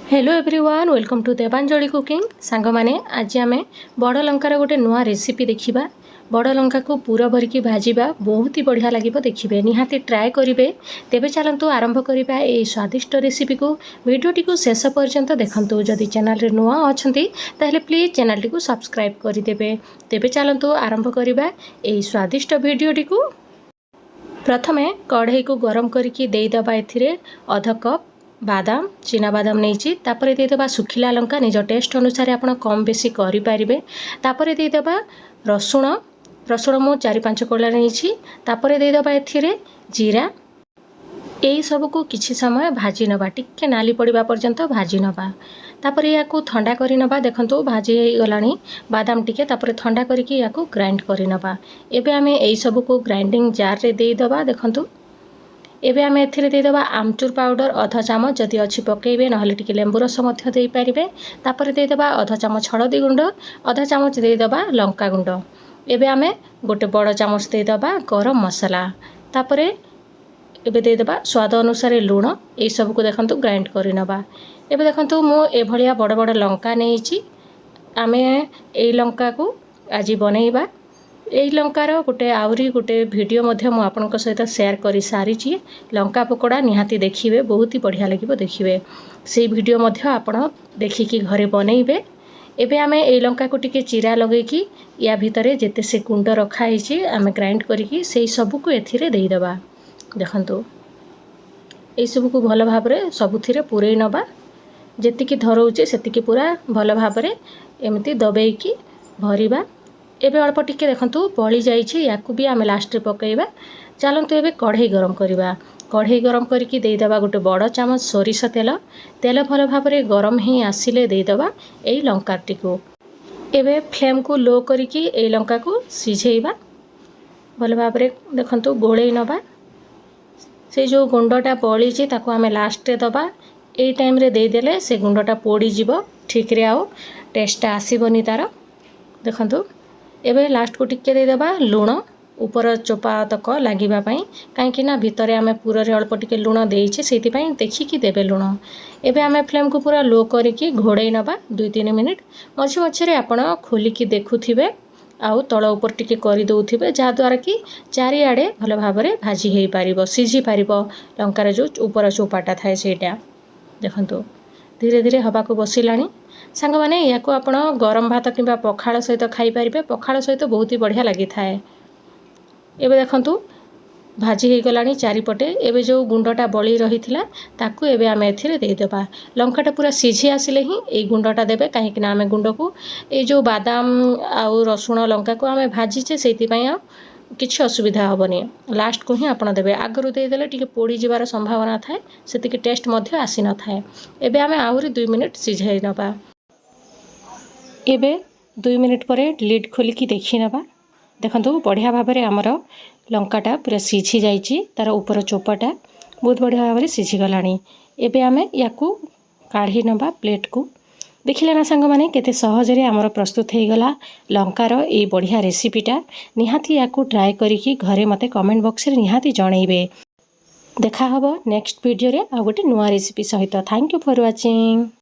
Hello everyone welcome to Devanjali cooking सांग माने आज आम बड़ लंकार गोटे नुआ रेसिपी देखा। बड़ लंका को पूरा भरिकी भाजवा बहुत ही बढ़िया लगे देखिए निहाती ट्राए करेंगे। तेबे चलतु आरंभ करवा ये स्वादिष्ट रेसिपी को वीडियोटी को शेष पर्यंत देखंतु। जदि चैनल रे नुआ अछंती ताहले प्लीज चैनल टी को सब्सक्राइब करदेवे। तेबे चलतु आरंभ करवा ये स्वादिष्ट वीडियोटी को। प्रथमे कढ़ई को गरम करके देदबा एथिरे अध कप बादाम चीना बादाम नहीं तापर देदेबा सुखिला लंका निज टेस्ट अनुसार आप कम बेसी करें। तापर देदेबा रसुण रसुण मु 4-5 कोला नहीं तापर देदेबा एथिरे जीरा यही सबको किछि समय भाजी नबा टिके नाली पड़वा पर्यंत भाजी नबा। तापर या ठंडा करी नबा देखंतु भाजी गलानी बादाम टिके तापर ठंडा करके या ग्राइंड करी नबा। एबे आमे एई सबको ग्राइंडिंग जार रे देई दबा। देखंतु एबे आमे एथिरे देदेबा आमचूर पाउडर अध चामच जदि अच्छी पकेबे नहले टिके लेंबू रस मध्य देई पारिबे। तापर देदेबा अध चामच हळदी गुंड अध चामच देदेबा लंका गुंड। एबे आमे गोटे बड़ चामच देदेबा गरम मसला। तापर एबे देदेबा स्वाद अनुसार लूण यही सबको देखंतु ग्राइंड करि नबा। एबे देखंतु मु ए भलिया बड़ बड़ लंका नेइची आमे एई लंका को आज बनैबा। यही लंकार गोटे आउरी गोटे वीडियो मध्य मु आपनक सहित शेयर करि सारिछि। लंका पकोड़ा निहाती देखिबे बहुत ही बढ़िया लगिबो देखिबे से वीडियो मध्य आपण देखिकी घरे बनैबे। एबे आमे ए लंका को टिके चिरा लगै कि या भितरे जेते से गुंड रखा हिछि आमे ग्राइंड करिकि सेही सब को एथिरे देई दबा। देखंतु ए सब को भल भाबरे सबुथिरे पुरै नबा जेतिकी धरौचे सेतिकी पूरा भल भाबरे एमती दबेइकी भरिबा। एबे अल्प टिके देखंतु बळी जाइछि याकू भी आमे लास्ट रे पकेइबा। चलंतु एबे कढ़ई गरम करिबा। कढ़ई गरम करके देदेबा गोटे बड़ चामच सोरिष तेल। तेल भल भाबरे गरम ही आसिले देदेबा एई लंकाटी को। एबे फ्लेम को लो करके एई लंका को सिझेइबा भल भाबरे देखंतु गोळेई नबा। से जो गुंडटा बळीछि ताको आमे लास्ट रे दबा। एई टाइम रे देई देले से गुंडटा पोड़ी जिवो ठीक रे आउ टेस्ट आसीबनी तार। देखंतु एबे लास्ट को टिके देदेबा लूण ऊपर चोपा तक लागिबा पई काहेकि ना भितरे आमे पूरा रे अल्प टिके लूण देइछे सेति पई देखिकी देबे लूण। एबे आमे फ्लेम को पूरा लो करके घोड़ेई नबा 2-3 मिनिट। मझे मझे आपण खोलिकी देखुथिबे आउ तळ ऊपर टिके करि दउथिबे जा द्वारा कि चारिआडे भल भाबरे भाजी हेई पारिबो सिझी पारिबो लंकार जो ऊपर चोपाटा थाए सेटा। देखंतु धीरे धीरे हवा को बसिलानी सांग माने याको आपण गरम भात किंबा पखाळ सहित खाई पारिबे। पखाळ सहित बहुत ही बढ़िया लगी थाए। एबे देखंतु भाजी हे गलानी चारिपटे। एबे जो गुंडटा बळी रहिथिला ताकू एबे आमे एथिरे देई देबा। लंकाटा पूरा सिझी आसिले ही ए गुंडटा देबे काहेकि ना आमे गुंड को ए जो बादाम आउ रसुण लंका को आमे भाजीचे सेति पई आ किछि असुविधा होबनी। लास्ट को ही आपण देबे आगरु देई देले टिके पोड़ी जिवार संभावना थाए सेति कि टेस्ट मध्य आसी न थाए। एबे आमे आउरी 2 मिनिट सिझाई नबा। एबे 2 मिनिट परे लिड खोलिकी देखि नबा। देखंतु बढ़िया भाबरे हमर लंकाटा पूरा सिझी जाइछि तार ऊपर चोपाटा बहुत बढ़िया भाबरे सिझी गलानी। एबे आमे याकू काढी नबा प्लेट को। देखिले ना सांग माने केते सहज रे हमर प्रस्तुत हे गला लंकार ए बढ़िया रेसिपीटा। निहाती याकू ट्राई करिकि घरे मते कमेंट बॉक्स रे निहाती जणैबे। देखा हबो नेक्स्ट वीडियो रे आ गोटे नुवा रेसिपी सहित। Thank you for watching.